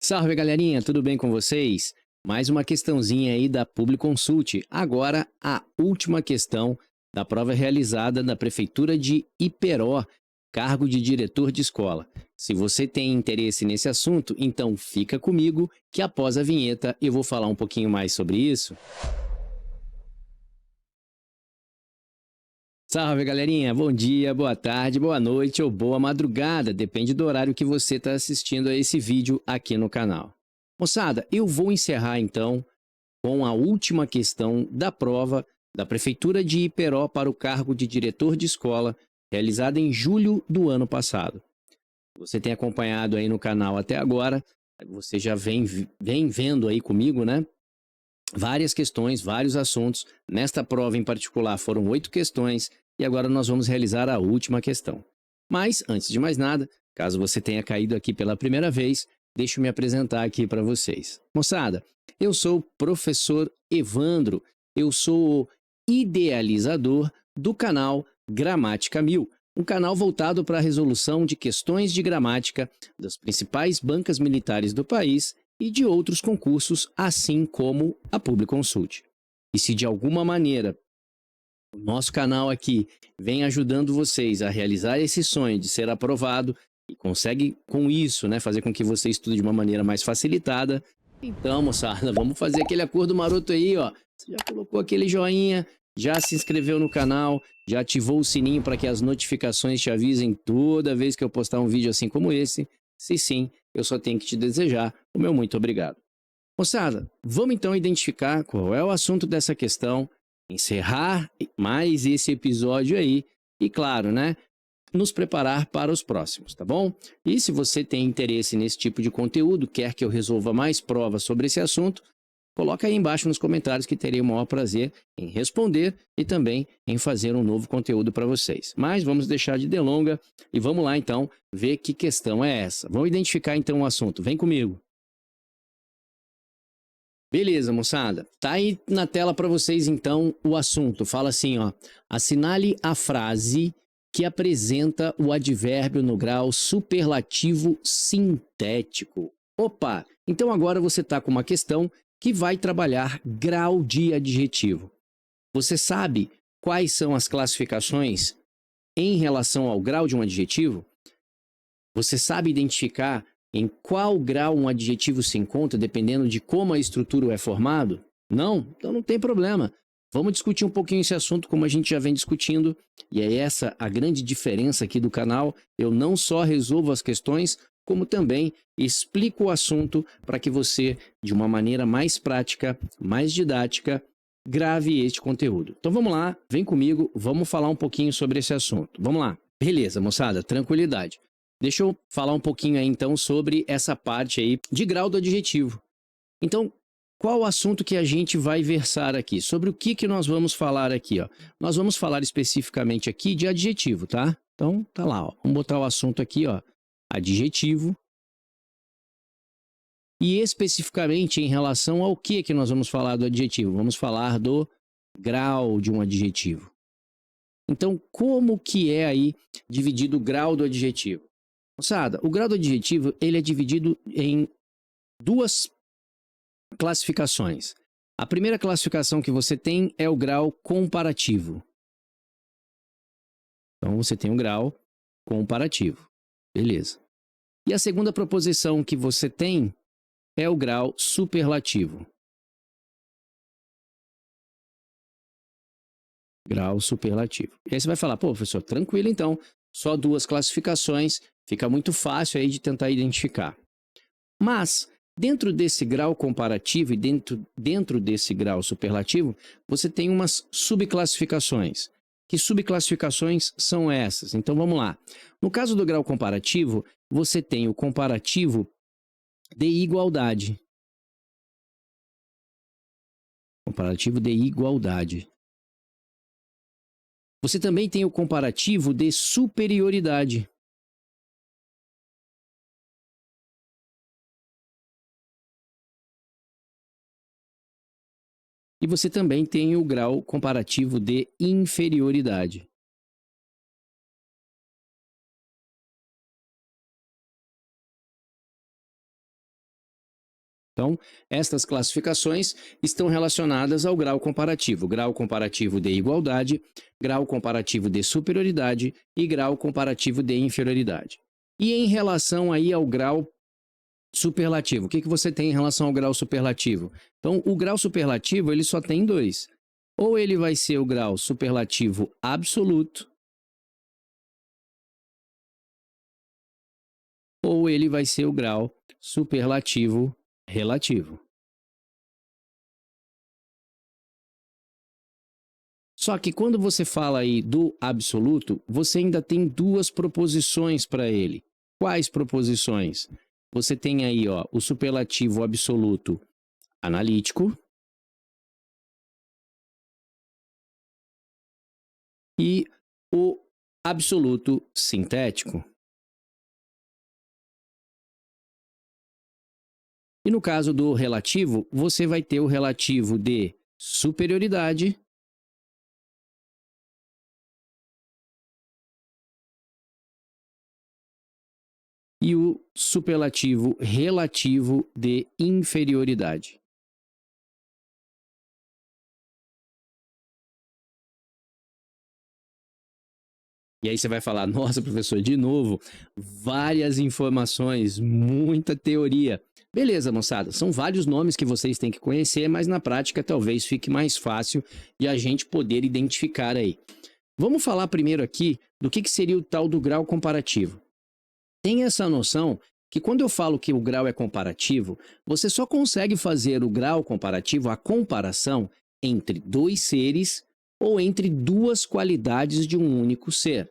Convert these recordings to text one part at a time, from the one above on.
Salve, galerinha, tudo bem com vocês? Mais uma questãozinha aí da Publiconsult. Agora, a última questão da prova realizada na Prefeitura de Iperó, cargo de diretor de escola. Se você tem interesse nesse assunto, então fica comigo que após a vinheta eu vou falar um pouquinho mais sobre isso. Salve, galerinha, bom dia, boa tarde, boa noite ou boa madrugada, depende do horário que você está assistindo a esse vídeo aqui no canal. Moçada, eu vou encerrar então com a última questão da prova da Prefeitura de Iperó para o cargo de diretor de escola, realizada em julho do ano passado. Você tem acompanhado aí no canal até agora, você já vem vendo aí comigo, né? Várias questões, vários assuntos. Nesta prova em particular foram 8 questões e agora nós vamos realizar a última questão. Mas, antes de mais nada, caso você tenha caído aqui pela primeira vez, deixa eu me apresentar aqui para vocês. Moçada, eu sou o professor Evandro, eu sou o idealizador do canal Gramática 1000, um canal voltado para a resolução de questões de gramática das principais bancas militares do país e de outros concursos, assim como a Publiconsult. E se de alguma maneira o nosso canal aqui vem ajudando vocês a realizar esse sonho de ser aprovado e consegue com isso, né, fazer com que você estude de uma maneira mais facilitada, então, moçada, vamos fazer aquele acordo maroto aí, ó. Você já colocou aquele joinha, já se inscreveu no canal, já ativou o sininho para que as notificações te avisem toda vez que eu postar um vídeo assim como esse? Se sim, eu só tenho que te desejar o meu muito obrigado. Moçada, vamos então identificar qual é o assunto dessa questão, encerrar mais esse episódio aí e, claro, né, nos preparar para os próximos, tá bom? E se você tem interesse nesse tipo de conteúdo, quer que eu resolva mais provas sobre esse assunto, coloca aí embaixo nos comentários que terei o maior prazer em responder e também em fazer um novo conteúdo para vocês. Mas vamos deixar de delonga e vamos lá então ver que questão é essa. Vamos identificar então o assunto. Vem comigo. Beleza, moçada. Tá aí na tela para vocês então o assunto. Fala assim, ó: assinale a frase que apresenta o advérbio no grau superlativo sintético. Opa, então agora você tá com uma questão que vai trabalhar grau de adjetivo. Você sabe quais são as classificações em relação ao grau de um adjetivo? Você sabe identificar em qual grau um adjetivo se encontra, dependendo de como a estrutura é formado? Não? Então não tem problema. Vamos discutir um pouquinho esse assunto como a gente já vem discutindo, e é essa a grande diferença aqui do canal. Eu não só resolvo as questões, como também explico o assunto para que você, de uma maneira mais prática, mais didática, grave este conteúdo. Então vamos lá, vem comigo, vamos falar um pouquinho sobre esse assunto. Vamos lá. Beleza, moçada, tranquilidade. Deixa eu falar um pouquinho aí então sobre essa parte aí de grau do adjetivo. Então, qual o assunto que a gente vai versar aqui? Sobre o que nós vamos falar aqui, ó? Nós vamos falar especificamente aqui de adjetivo, tá? Então, tá lá, ó. Vamos botar o assunto aqui, ó. Adjetivo. E especificamente em relação ao que nós vamos falar do adjetivo? Vamos falar do grau de um adjetivo. Então, como que é aí dividido o grau do adjetivo? Moçada, o grau do adjetivo ele é dividido em duas classificações. A primeira classificação que você tem é o grau comparativo. Então, você tem um grau comparativo. Beleza. E a segunda proposição que você tem é o grau superlativo. Grau superlativo. E aí você vai falar, pô, professor, tranquilo então, só duas classificações, fica muito fácil aí de tentar identificar. Mas, dentro desse grau comparativo e dentro desse grau superlativo, você tem umas subclassificações. Que subclassificações são essas? Então vamos lá. No caso do grau comparativo, você tem o comparativo de igualdade. Comparativo de igualdade. Você também tem o comparativo de superioridade. E você também tem o grau comparativo de inferioridade. Então, estas classificações estão relacionadas ao grau comparativo de igualdade, grau comparativo de superioridade e grau comparativo de inferioridade. E em relação aí ao grau superlativo, o que você tem em relação ao grau superlativo? Então, o grau superlativo ele só tem dois. Ou ele vai ser o grau superlativo absoluto, ou ele vai ser o grau superlativo relativo. Só que quando você fala aí do absoluto, você ainda tem duas proposições para ele. Quais proposições? Você tem aí, ó, o superlativo absoluto analítico e o absoluto sintético. E no caso do relativo, você vai ter o relativo de superioridade e o superlativo relativo de inferioridade. E aí você vai falar, nossa, professor, de novo, várias informações, muita teoria. Beleza, moçada, são vários nomes que vocês têm que conhecer, mas na prática talvez fique mais fácil de a gente poder identificar aí. Vamos falar primeiro aqui do que seria o tal do grau comparativo. Tem essa noção que quando eu falo que o grau é comparativo, você só consegue fazer o grau comparativo, a comparação entre dois seres ou entre duas qualidades de um único ser.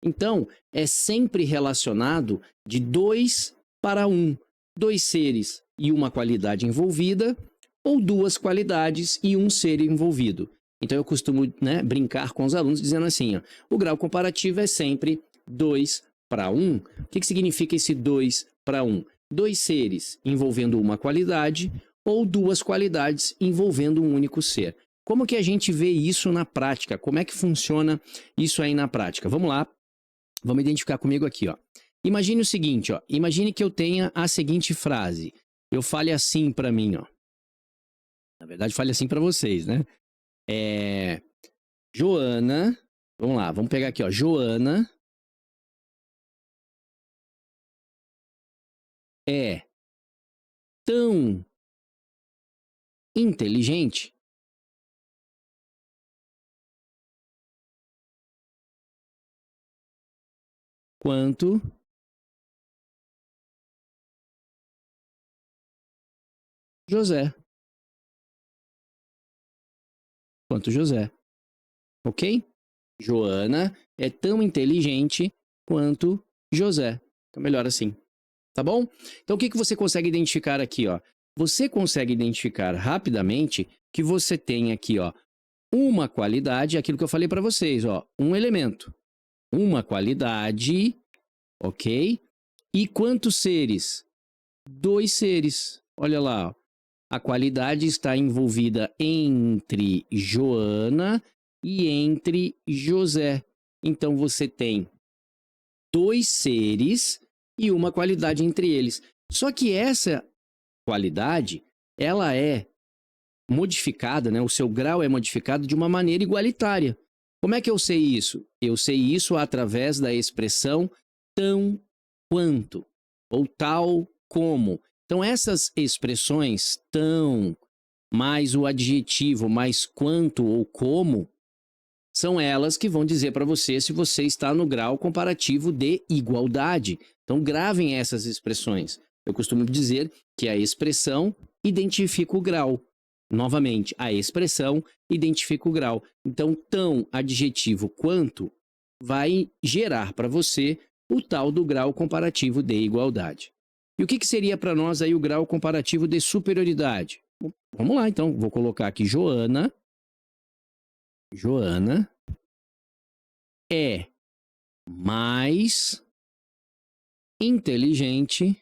Então, é sempre relacionado de 2 para 1. Dois seres e uma qualidade envolvida, ou duas qualidades e um ser envolvido. Então, eu costumo, brincar com os alunos dizendo assim, ó, o grau comparativo é sempre 2 para 1. O que significa esse 2 para 1? Dois seres envolvendo uma qualidade ou duas qualidades envolvendo um único ser. Como que a gente vê isso na prática? Como é que funciona isso aí na prática? Vamos lá, vamos identificar comigo aqui, ó. Imagine o seguinte, ó. Imagine que eu tenha a seguinte frase. Eu fale assim para mim, ó. Na verdade, fale assim para vocês, né? Joana, vamos lá, vamos pegar aqui, ó. Joana é tão inteligente quanto José. Ok? Joana é tão inteligente quanto José. Então, melhor assim. Tá bom? Então, o que você consegue identificar aqui, ó? Você consegue identificar rapidamente que você tem aqui, ó, uma qualidade, aquilo que eu falei para vocês, ó, um elemento. Uma qualidade, ok? E quantos seres? Dois seres. Olha lá, ó. A qualidade está envolvida entre Joana e entre José. Então, você tem dois seres e uma qualidade entre eles. Só que essa qualidade, ela é modificada, né? O seu grau é modificado de uma maneira igualitária. Como é que eu sei isso? Eu sei isso através da expressão tão quanto ou tal como. Então essas expressões tão mais o adjetivo mais quanto ou como são elas que vão dizer para você se você está no grau comparativo de igualdade. Então gravem essas expressões. Eu costumo dizer que a expressão identifica o grau. Novamente, a expressão identifica o grau. Então, tão adjetivo quanto vai gerar para você o tal do grau comparativo de igualdade. E o que seria para nós aí o grau comparativo de superioridade? Vamos lá, então. Vou colocar aqui Joana. Joana é mais inteligente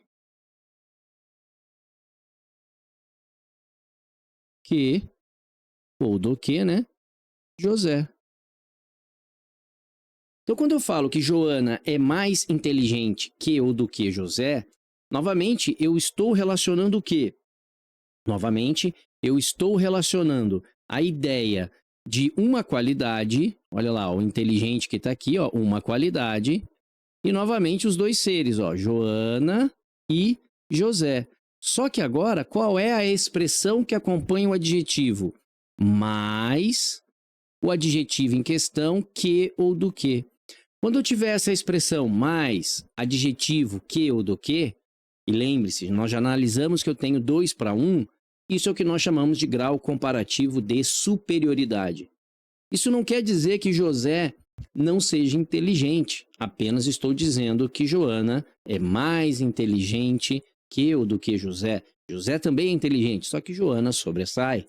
que, ou do que, né? José. Então, quando eu falo que Joana é mais inteligente que ou do que José, novamente, eu estou relacionando o quê? Novamente, eu estou relacionando a ideia de uma qualidade, olha lá, o inteligente que está aqui, ó, uma qualidade, e novamente os dois seres, ó, Joana e José. Só que agora, qual é a expressão que acompanha o adjetivo? Mais o adjetivo em questão, que ou do que. Quando eu tiver essa expressão mais adjetivo, que ou do que, e lembre-se, nós já analisamos que eu tenho 2 para 1, isso é o que nós chamamos de grau comparativo de superioridade. Isso não quer dizer que José não seja inteligente, apenas estou dizendo que Joana é mais inteligente que ou do que José. José também é inteligente, só que Joana sobressai.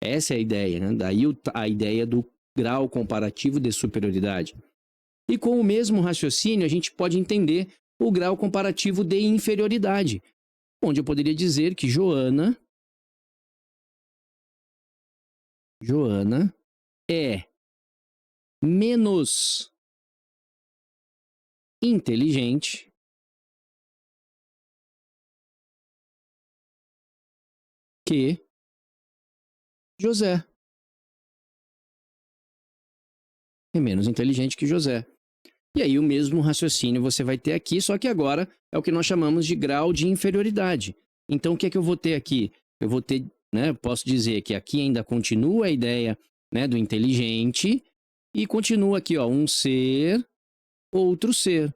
Essa é a ideia, né? Daí a ideia do grau comparativo de superioridade. E com o mesmo raciocínio, a gente pode entender o grau comparativo de inferioridade, onde eu poderia dizer que Joana é menos inteligente que José. É menos inteligente que José. E aí o mesmo raciocínio você vai ter aqui, só que agora é o que nós chamamos de grau de inferioridade. Então o que é que eu vou ter aqui? Eu vou ter, né, posso dizer que aqui ainda continua a ideia, né, do inteligente e continua aqui, ó, um ser, outro ser.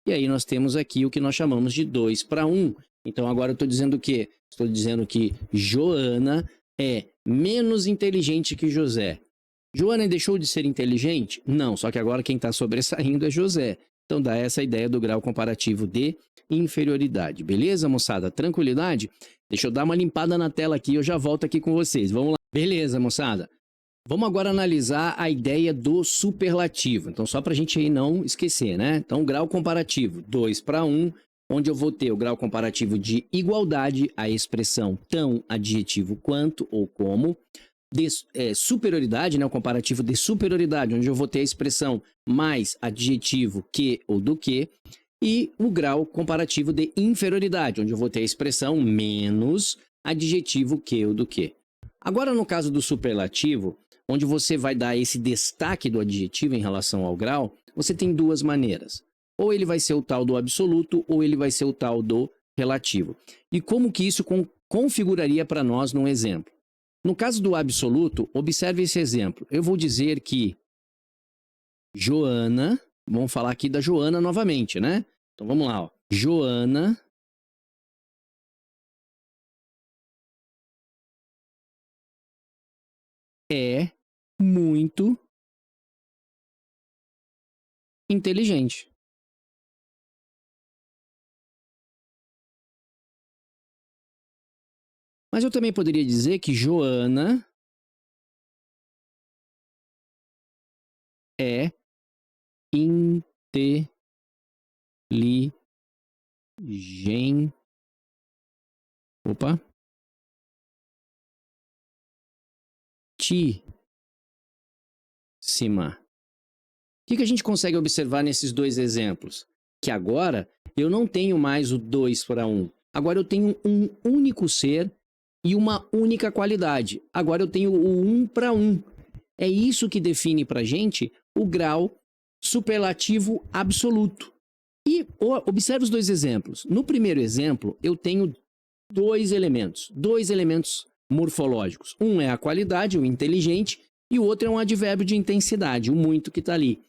E aí nós temos aqui o que nós chamamos de 2 para 1. Então agora eu estou dizendo o quê? Estou dizendo que Joana é menos inteligente que José. Joana deixou de ser inteligente? Não, só que agora quem está sobressaindo é José. Então dá essa ideia do grau comparativo de inferioridade. Beleza, moçada? Tranquilidade? Deixa eu dar uma limpada na tela aqui e eu já volto aqui com vocês. Vamos lá. Beleza, moçada? Vamos agora analisar a ideia do superlativo. Então, só para a gente aí não esquecer, né? Então, grau comparativo, 2 para 1, onde eu vou ter o grau comparativo de igualdade, a expressão tão, adjetivo quanto ou como. De superioridade, né? O comparativo de superioridade, onde eu vou ter a expressão mais, adjetivo, que ou do que. E o grau comparativo de inferioridade, onde eu vou ter a expressão menos, adjetivo, que ou do que. Agora, no caso do superlativo, onde você vai dar esse destaque do adjetivo em relação ao grau, você tem duas maneiras. Ou ele vai ser o tal do absoluto, ou ele vai ser o tal do relativo. E como que isso configuraria para nós num exemplo? No caso do absoluto, observe esse exemplo. Eu vou dizer que Joana, vamos falar aqui da Joana novamente, né? Então vamos lá, ó. Joana é muito inteligente. Mas eu também poderia dizer que Joana é inteligente. Opa. Tíssima. O que a gente consegue observar nesses dois exemplos? Que agora eu não tenho mais o 2 para 1. Agora eu tenho um único ser e uma única qualidade. Agora eu tenho o 1 para 1. É isso que define para a gente o grau superlativo absoluto. E observe os dois exemplos. No primeiro exemplo, eu tenho dois elementos morfológicos. Um é a qualidade, o inteligente, e o outro é um advérbio de intensidade, o muito que está ali.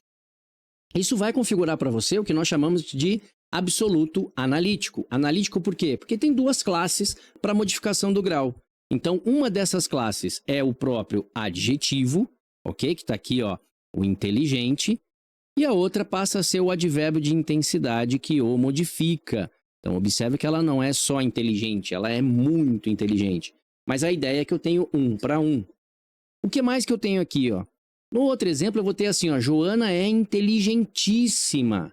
Isso vai configurar para você o que nós chamamos de absoluto analítico. Analítico por quê? Porque tem duas classes para modificação do grau. Então, uma dessas classes é o próprio adjetivo, ok? Que está aqui, ó, o inteligente. E a outra passa a ser o advérbio de intensidade que o modifica. Então, observe que ela não é só inteligente, ela é muito inteligente. Mas a ideia é que eu tenho 1 para 1. O que mais que eu tenho aqui, ó? No outro exemplo, eu vou ter assim, ó, Joana é inteligentíssima.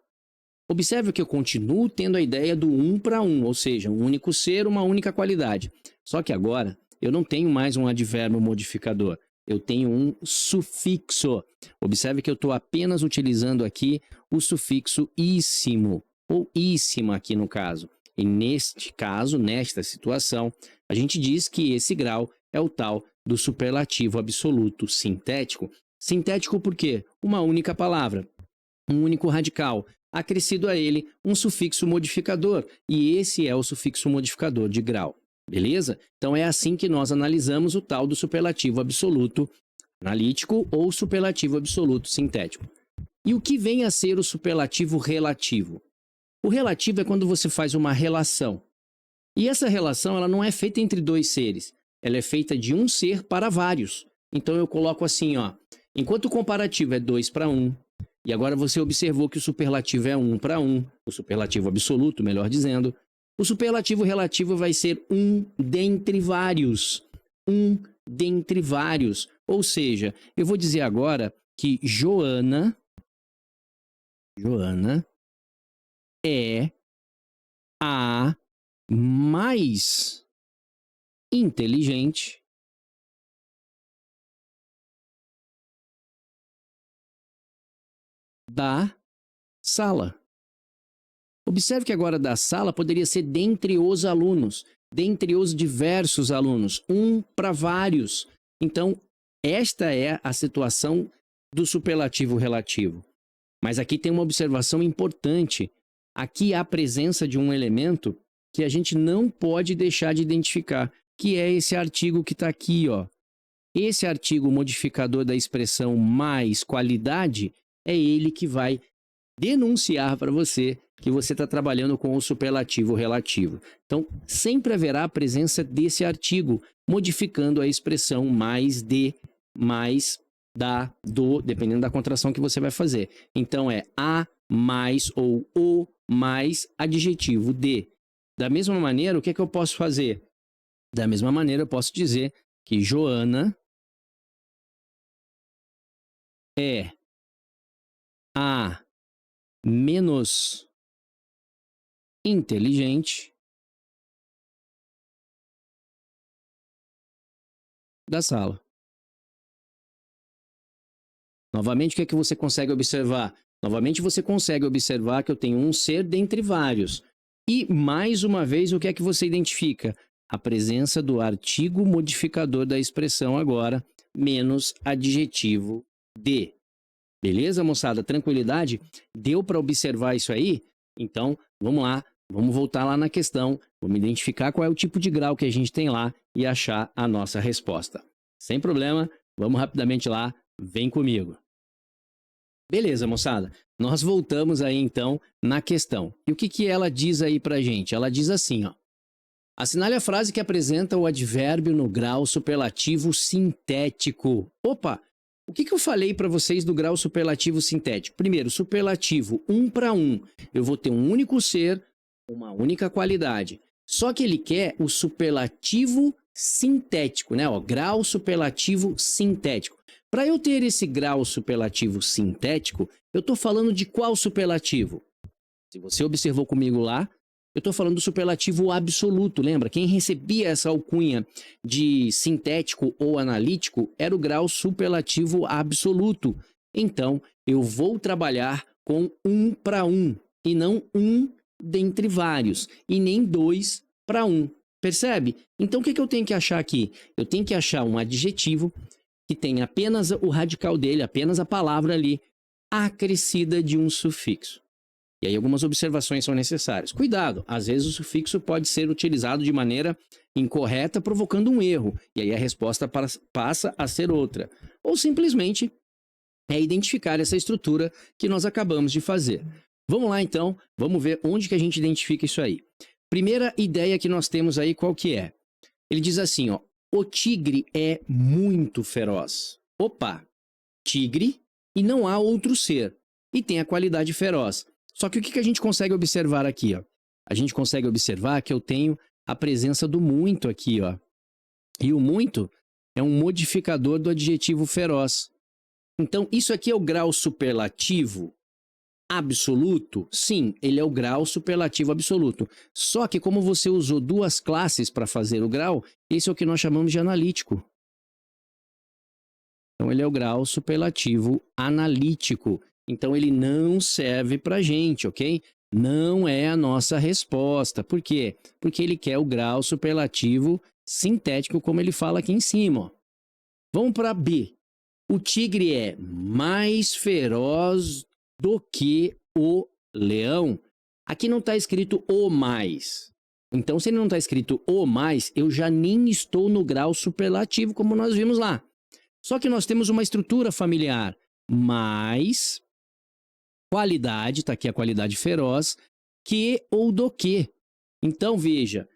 Observe que eu continuo tendo a ideia do 1 para 1, ou seja, um único ser, uma única qualidade. Só que agora, eu não tenho mais um advérbio modificador. Eu tenho um sufixo. Observe que eu estou apenas utilizando aqui o sufixo íssimo, ou íssima aqui no caso. E neste caso, nesta situação, A gente diz que esse grau é o tal do superlativo absoluto sintético. Sintético por quê? Uma única palavra, um único radical, acrescido a ele um sufixo modificador, e esse é o sufixo modificador de grau. Beleza? Então é assim que nós analisamos o tal do superlativo absoluto analítico ou superlativo absoluto sintético. E o que vem a ser o superlativo relativo? O relativo é quando você faz uma relação. E essa relação ela não é feita entre dois seres, ela é feita de um ser para vários. Então eu coloco assim, ó, enquanto o comparativo é 2 para 1, e agora você observou que o superlativo é 1 para 1, o superlativo absoluto, melhor dizendo, o superlativo relativo vai ser um dentre vários. Um dentre vários. Ou seja, eu vou dizer agora que Joana é a mais inteligente da sala. Observe que agora da sala poderia ser dentre os alunos, dentre os diversos alunos, um para vários. Então, esta é a situação do superlativo relativo. Mas aqui tem uma observação importante. Aqui há a presença de um elemento que a gente não pode deixar de identificar, que é esse artigo que está aqui, ó. Esse artigo modificador da expressão mais qualidade é ele que vai denunciar para você que você está trabalhando com o superlativo relativo. Então, sempre haverá a presença desse artigo, modificando a expressão mais de, mais da, do, dependendo da contração que você vai fazer. Então, é a mais ou o mais adjetivo de. Da mesma maneira, o que é que eu posso fazer? Da mesma maneira, eu posso dizer que Joana é a menos inteligente da sala. Novamente, o que é que você consegue observar? Novamente, você consegue observar que eu tenho um ser dentre vários. E, mais uma vez, o que é que você identifica? A presença do artigo modificador da expressão agora, menos adjetivo de. Beleza, moçada? Tranquilidade? Deu para observar isso aí? Então, vamos lá. Vamos voltar lá na questão. Vamos identificar qual é o tipo de grau que a gente tem lá e achar a nossa resposta. Sem problema, vamos rapidamente lá. Vem comigo. Beleza, moçada. Nós voltamos aí, então, na questão. E o que que ela diz aí pra gente? Ela diz assim, ó. Assinale a frase que apresenta o advérbio no grau superlativo sintético. Opa! O que que eu falei para vocês do grau superlativo sintético? Primeiro, superlativo 1 para 1. Eu vou ter um único ser, uma única qualidade. Só que ele quer o superlativo sintético, né? Ó, grau superlativo sintético. Para eu ter esse grau superlativo sintético, eu estou falando de qual superlativo? Se você observou comigo lá, eu estou falando do superlativo absoluto, lembra? Quem recebia essa alcunha de sintético ou analítico era o grau superlativo absoluto. Então, eu vou trabalhar com 1 para 1 e não um dentre vários, e nem 2 para 1. Percebe? Então, o que eu tenho que achar aqui? Eu tenho que achar um adjetivo que tem apenas o radical dele, apenas a palavra ali, acrescida de um sufixo. E aí algumas observações são necessárias. Cuidado, às vezes o sufixo pode ser utilizado de maneira incorreta, provocando um erro, e aí a resposta passa a ser outra. Ou simplesmente é identificar essa estrutura que nós acabamos de fazer. Vamos lá então, vamos ver onde que a gente identifica isso aí. Primeira ideia que nós temos aí, qual que é? Ele diz assim, ó, o tigre é muito feroz. Opa, tigre e não há outro ser, e tem a qualidade feroz. Só que o que a gente consegue observar aqui, ó? A gente consegue observar que eu tenho a presença do muito aqui, ó. E o muito é um modificador do adjetivo feroz. Então, isso aqui é o grau superlativo absoluto? Sim, ele é o grau superlativo absoluto. Só que como você usou duas classes para fazer o grau, esse é o que nós chamamos de analítico. Então, ele é o grau superlativo analítico. Então, ele não serve para a gente, ok? Não é a nossa resposta. Por quê? Porque ele quer o grau superlativo sintético, como ele fala aqui em cima. Ó. Vamos para B. O tigre é mais feroz do que o leão. Aqui não está escrito o mais. Então, se ele não está escrito o mais, eu já nem estou no grau superlativo, como nós vimos lá. Só que nós temos uma estrutura familiar. Mais qualidade, está aqui a qualidade feroz, que ou do que. Então, veja,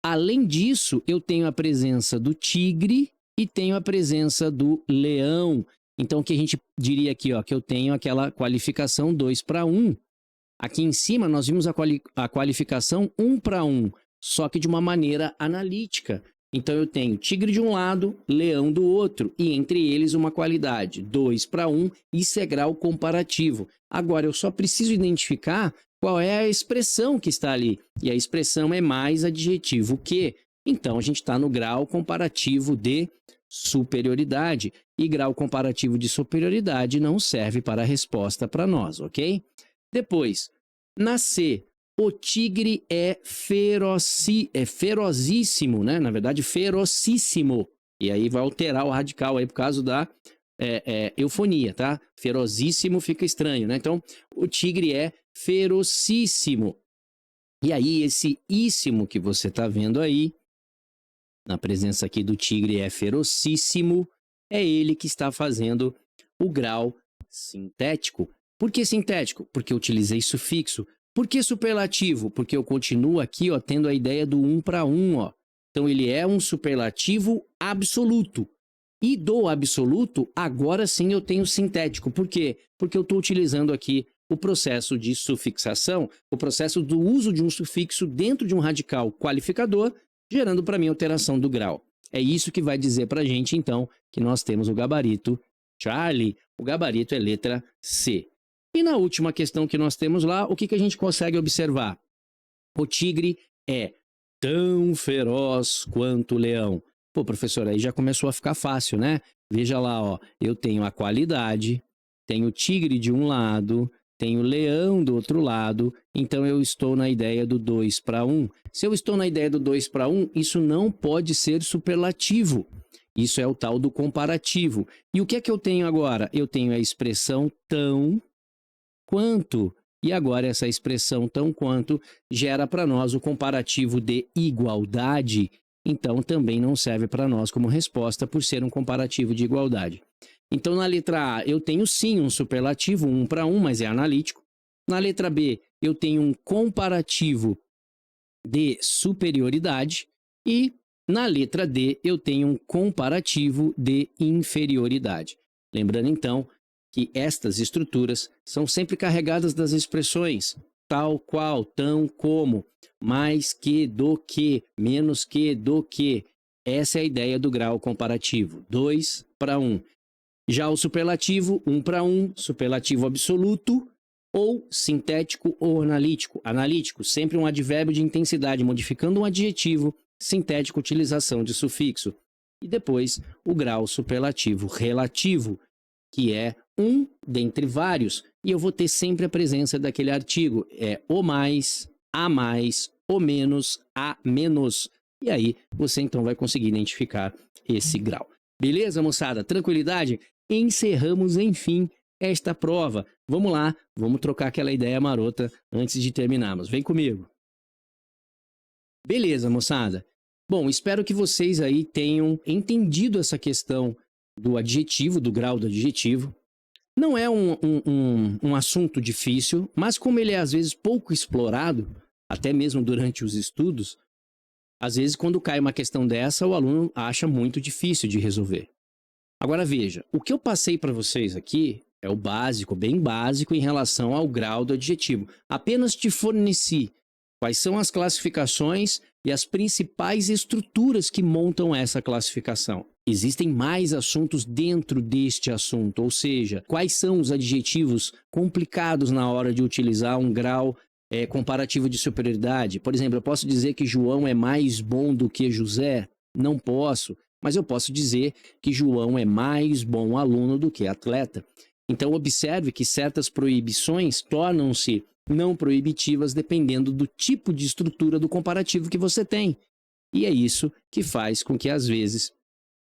além disso, eu tenho a presença do tigre e tenho a presença do leão. Então, o que a gente diria aqui, ó, que eu tenho aquela qualificação 2:1. Aqui em cima, nós vimos a qualificação 1:1, só que de uma maneira analítica. Então, eu tenho tigre de um lado, leão do outro, e entre eles uma qualidade 2:1, isso é grau comparativo. Agora, eu só preciso identificar qual é a expressão que está ali. E a expressão é mais adjetivo que. Então, a gente está no grau comparativo de superioridade. E grau comparativo de superioridade não serve para a resposta para nós, ok? Depois, na C, o tigre é ferozíssimo, né? Na verdade, ferocíssimo. E aí vai alterar o radical aí por causa da eufonia, tá? Ferozíssimo fica estranho, né? Então, o tigre é ferocíssimo. E aí, esse íssimo que você está vendo aí, na presença aqui do tigre é ferocíssimo, é ele que está fazendo o grau sintético. Por que sintético? Porque eu utilizei sufixo. Por que superlativo? Porque eu continuo aqui, ó, tendo a ideia do 1:1, ó. Então, ele é um superlativo absoluto. E do absoluto, agora sim eu tenho sintético. Por quê? Porque eu estou utilizando aqui o processo de sufixação, o processo do uso de um sufixo dentro de um radical qualificador, gerando para mim alteração do grau. É isso que vai dizer para a gente, então, que nós temos o gabarito Charlie. O gabarito é letra C. E na última questão que nós temos lá, o que a gente consegue observar? O tigre é tão feroz quanto o leão. Pô, professor, aí já começou a ficar fácil, né? Veja lá, ó, eu tenho a qualidade, tenho o tigre de um lado, tenho o leão do outro lado, então eu estou na ideia do 2:1. Se eu estou na ideia do 2:1, isso não pode ser superlativo. Isso é o tal do comparativo. E o que é que eu tenho agora? Eu tenho a expressão tão quanto. E agora essa expressão tão quanto gera para nós o comparativo de igualdade, então também não serve para nós como resposta por ser um comparativo de igualdade. Então na letra A eu tenho sim um superlativo 1:1, mas é analítico. Na letra B eu tenho um comparativo de superioridade e na letra D eu tenho um comparativo de inferioridade. Lembrando então que estas estruturas são sempre carregadas das expressões tal qual, tão como, mais que, do que, menos que, do que. Essa é a ideia do grau comparativo, 2:1. Já o superlativo, 1:1, superlativo absoluto, ou sintético ou analítico. Analítico, sempre um advérbio de intensidade, modificando um adjetivo, sintético, utilização de sufixo. E depois, o grau superlativo relativo, que é um dentre vários, e eu vou ter sempre a presença daquele artigo, é o mais, a mais, o menos, a menos. E aí, você então vai conseguir identificar esse grau. Beleza, moçada? Tranquilidade? Encerramos, enfim, esta prova. Vamos lá, vamos trocar aquela ideia marota antes de terminarmos. Vem comigo. Beleza, moçada? Bom, espero que vocês aí tenham entendido essa questão do adjetivo, do grau do adjetivo. Não é um assunto difícil, mas como ele é às vezes pouco explorado, até mesmo durante os estudos, às vezes quando cai uma questão dessa, o aluno acha muito difícil de resolver. Agora veja, o que eu passei para vocês aqui é o básico, bem básico em relação ao grau do adjetivo. Apenas te forneci quais são as classificações e as principais estruturas que montam essa classificação. Existem mais assuntos dentro deste assunto, ou seja, quais são os adjetivos complicados na hora de utilizar um grau comparativo de superioridade. Por exemplo, eu posso dizer que João é mais bom do que José? Não posso, mas eu posso dizer que João é mais bom aluno do que atleta. Então, observe que certas proibições tornam-se não proibitivas dependendo do tipo de estrutura do comparativo que você tem. E é isso que faz com que, às vezes,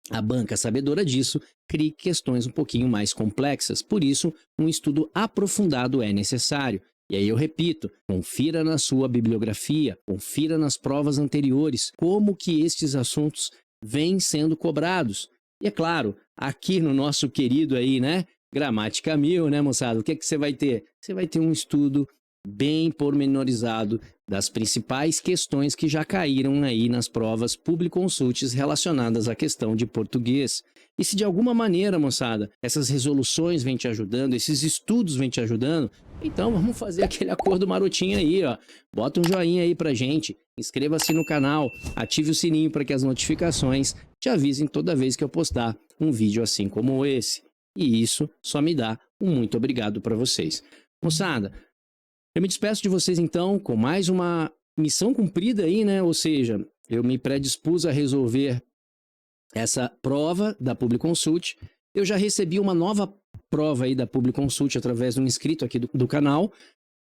a banca sabedora disso crie questões um pouquinho mais complexas. Por isso, um estudo aprofundado é necessário. E aí eu repito, confira na sua bibliografia, confira nas provas anteriores como que estes assuntos vêm sendo cobrados. E é claro, aqui no nosso querido aí, né, Gramática 1000, né, moçada? O que é que você vai ter? Você vai ter um estudo bem pormenorizado das principais questões que já caíram aí nas provas Publiconsultes relacionadas à questão de português. E se de alguma maneira, moçada, essas resoluções vêm te ajudando, esses estudos vêm te ajudando, então vamos fazer aquele acordo marotinho aí, ó. Bota um joinha aí pra gente, inscreva-se no canal, ative o sininho para que as notificações te avisem toda vez que eu postar um vídeo assim como esse. E isso só me dá um muito obrigado para vocês. Moçada, eu me despeço de vocês então com mais uma missão cumprida aí, né? Ou seja, eu me predispus a resolver essa prova da Publiconsult. Eu já recebi uma nova prova aí da Publiconsult através de um inscrito aqui do canal,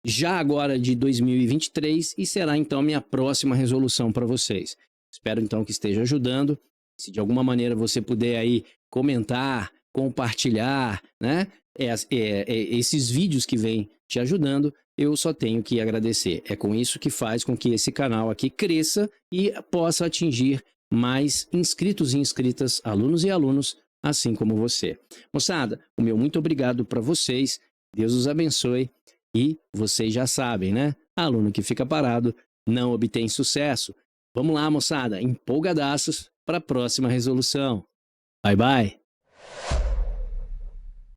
já agora de 2023, e será então minha próxima resolução para vocês. Espero então que esteja ajudando. Se de alguma maneira você puder aí comentar, compartilhar, né? Esses vídeos que vêm te ajudando, eu só tenho que agradecer. É com isso que faz com que esse canal aqui cresça e possa atingir mais inscritos e inscritas, alunos e alunos, assim como você. Moçada, o meu muito obrigado para vocês, Deus os abençoe e vocês já sabem, né? Aluno que fica parado não obtém sucesso. Vamos lá, moçada, empolgadaços para a próxima resolução. Bye, bye!